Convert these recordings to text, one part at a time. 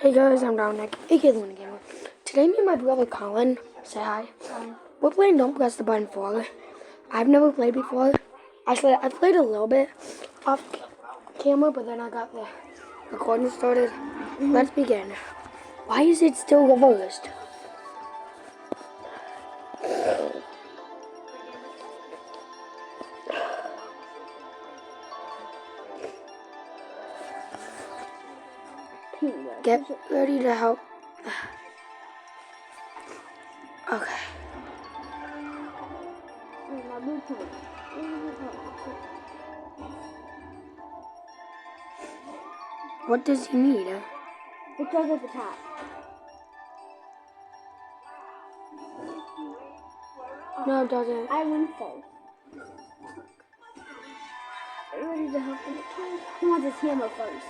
Hey guys, I'm Dominic, aka Luna Gamer. Today, me and my brother Colin, say hi. We're playing Don't Press the Button 4. I've never played before. Actually, I played a little bit off camera, but then I got the recording started. Let's begin. Why is it still reversed? Get ready to help. Okay. What does he need? It goes at the top. No, it doesn't. I win first. Are you ready to help him? He wants his hammer first.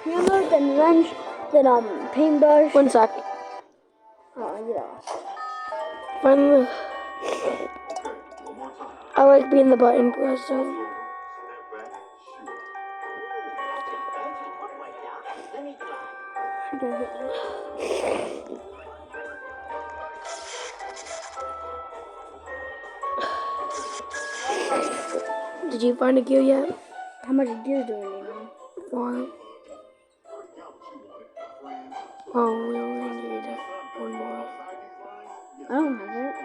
Hammer, then wrench, then paintbrush. 1 sec. Oh, yeah. Finally. I like being the button presser. Did you find a gear yet? How much gear do we need now? 4. Oh, we only need 1 more. I don't have it.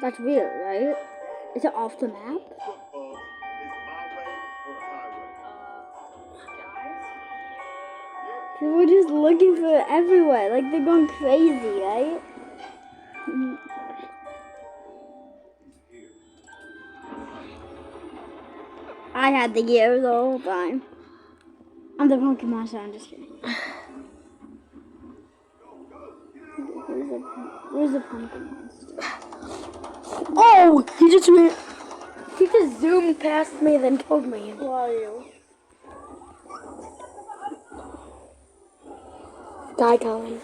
That's weird, right? Is it off the map? People are just looking for it everywhere. Like, they're going crazy, right? I had the gear the whole time. I'm the pumpkin monster, I'm just kidding. Where's the pumpkin monster? Oh! He just zoomed past me, then told me. Who are you? Die, Colin.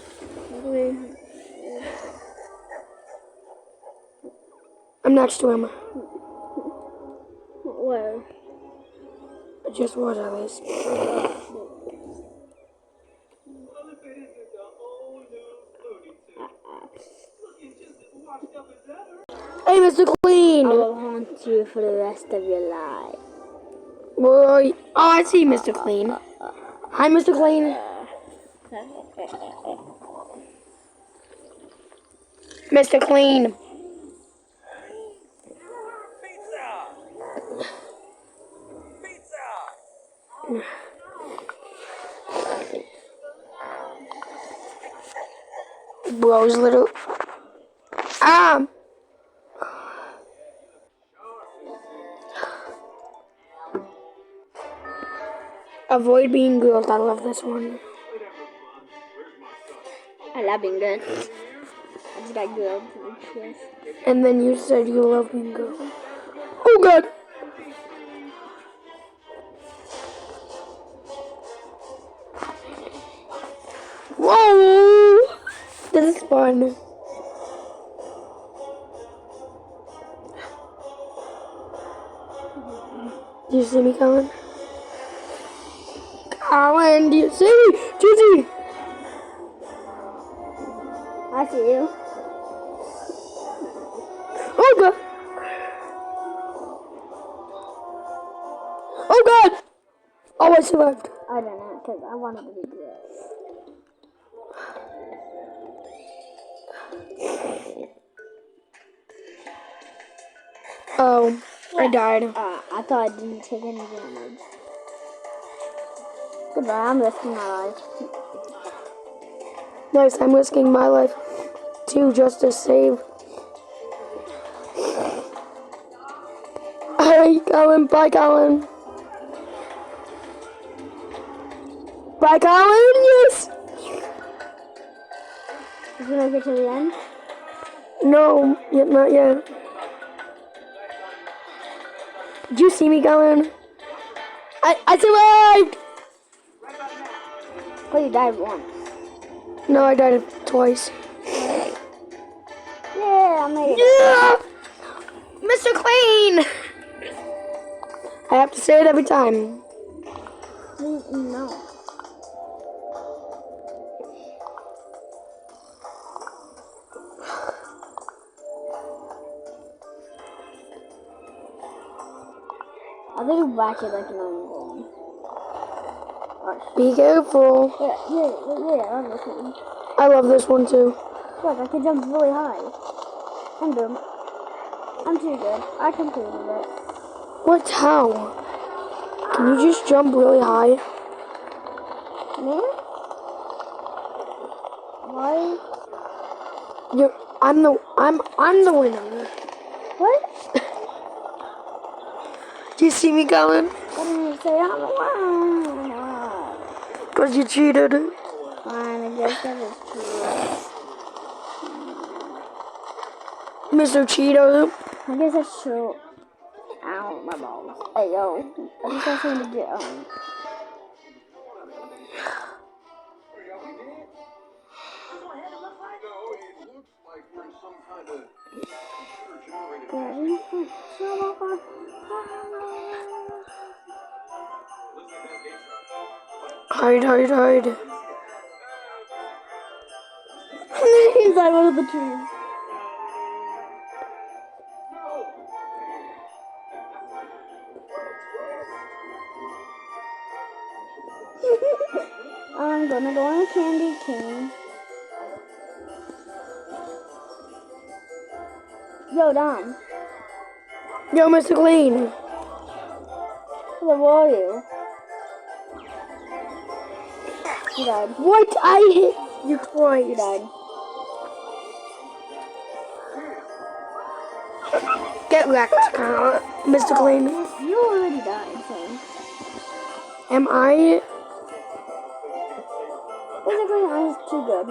I'm next to him. Where? Just what I was. Hey, Mr. Clean! I will haunt you for the rest of your life. Boy. Oh, I see Mr. Clean. Hi, Mr. Clean. Mr. Clean. Bro's little. Avoid being grilled. I love this one. I love being good. I just got grilled. And then you said you love being grilled. Oh, God. Whoa! This is fun. Do you see me, Colin? Colin, do you see me? Gigi! I see you. Oh, God! Oh, God! Oh, I survived. I don't know, because I wanted to be grilled. Oh, I died. I thought I didn't take any damage. Goodbye, I'm risking my life. Nice, I'm risking my life too, just to save. Hi, Colin. Bye, Colin. Bye, Colin. Yes. Did you make it to the end? No, not yet. Did you see me, Colin? I survived. Oh, you died once. No, I died twice. Yeah, I made it. Yeah! Mr. Clean! I have to say it every time. No. I think you back it like an own. Be careful. Yeah, I love this one. I love this one too. Look, I can jump really high. And boom. I'm too good. I completed it. What? How? Can you just jump really high? Me? Why? I'm the winner. What? Do you see me coming? I didn't say I'm the one. Because you cheated. Fine, I guess that is true. Mr. Cheater. I guess that's true. Ow, my balls. Hey, yo. I just got something to get on. Hide. Inside one of the trees. I'm gonna go on a candy cane. Yo, Dom. Yo, Mr. Clean. Where are you? You died. What? I hit you twice. You died. Get wrecked, Mr. Clean. You already died, so. Am I? Basically, I was too good.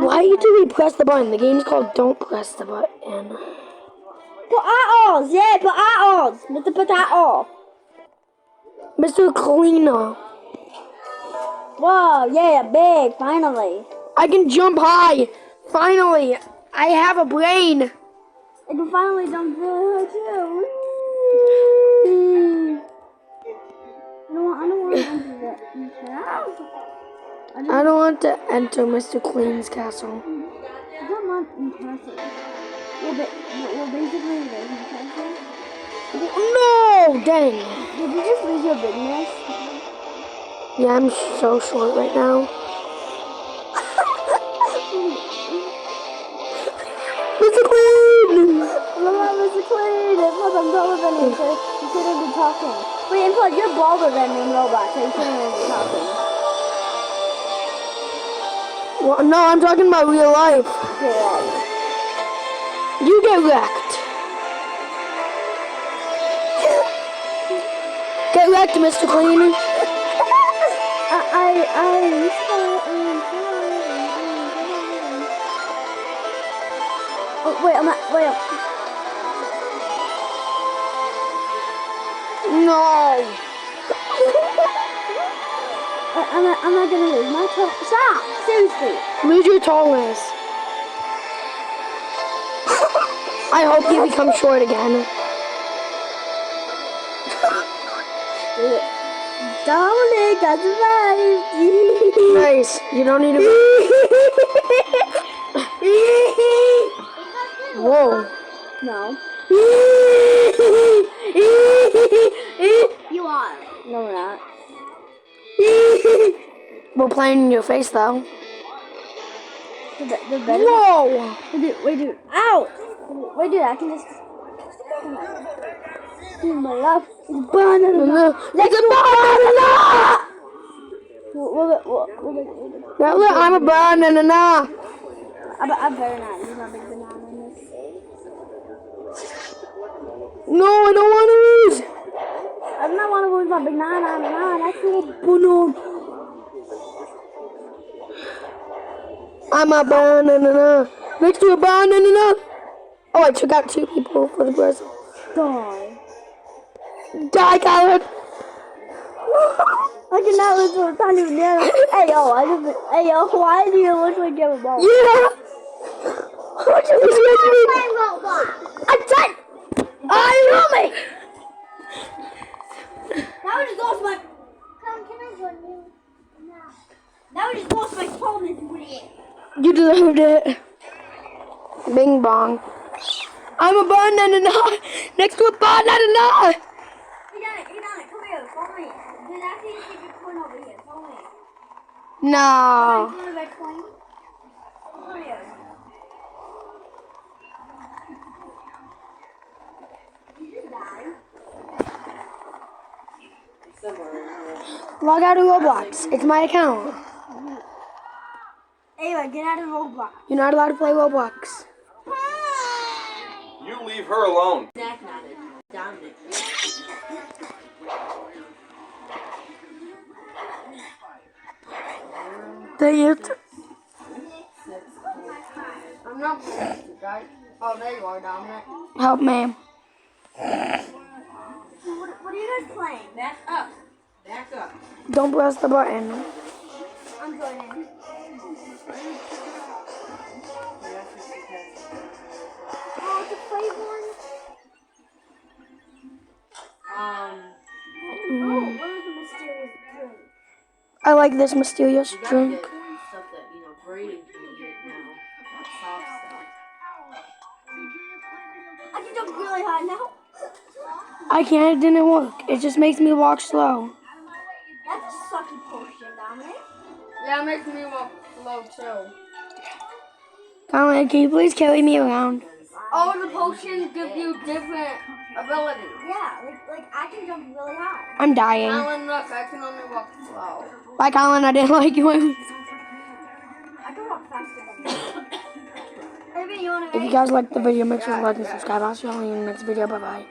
Why do we press the button? The game's called Don't Press the Button. Potatoes! Yeah, potatoes! Mr. Potato! Mr. Cleaner. Whoa, yeah, big, finally. I can jump high. Finally, I have a brain. I can finally jump really high too. I don't want to enter that. I don't want to enter Mr. Clean's castle. I don't want impressive. Well, basically, it is impressive. No, dang. Did you just lose your bigness? Yeah, I'm so short right now. Mr. Clean! Mr. Clean! Plus, I'm taller than you, so you shouldn't be talking. Wait, and plus, you're balder than me in Roblox, so you shouldn't even be talking. Well, no, I'm talking about real life. Yeah. You get wrecked. Get wrecked, Mr. Clean. Oh, wait, wait up. No. I'm not gonna lose my toe. Stop! Seriously. Lose your tallness. I hope you become short again. Dominic, I survived. Nice. You don't need to. Whoa. No. You are. No, we're not. We're playing in your face, though. They're better. Whoa! Wait, dude. Ow! Wait, dude, I can just. Dude, my life is banana. It's a banana! Now look, I'm a banana. I better not use my big banana in this. No, I don't want to lose. I do not want to lose my big banana. That's a banana. I'm a banana. Next to a banana. Oh, I took out 2 people for the person. Die. Die, Kyler. I cannot lose to a tiny banana. Hey, yo, why do you look like you have a ball? Yeah. I loved it. Bing bong. I'm a banana next to a banana. Hey, Donna, come here. Follow me. There's actually a secret coin over here. Follow me. No. You want a red coin? Come here. You just died. Log out of Roblox. It's my account. Anyway, get out of Roblox. You're not allowed to play Roblox. You leave her alone. Zach nodded. Dominic. Dang it. I'm not playing you guys. Oh, there you are, Dominic. Help me. What are you guys playing? Back up. Back up. Don't press the button. I'm joining. Oh, it's a play one. Oh, what is the mysterious drink? I like this mysterious You gotta drink. get stuff that, Brayden can get now. Soft stuff. I can jump really high now. I can't. It didn't work. It just makes me walk slow. That's a sucky potion, Dominic. Yeah, it makes me walk slow too. Colin, can you please carry me around? Oh, the potions give you different abilities. Yeah, like I can jump really high. I'm dying. Alan, look, I can only walk slow. Bye, Colin. I didn't like you. I can walk faster than you. Maybe you want to If you guys liked the video, make sure to like and subscribe. I'll see you all in the next video. Bye-bye.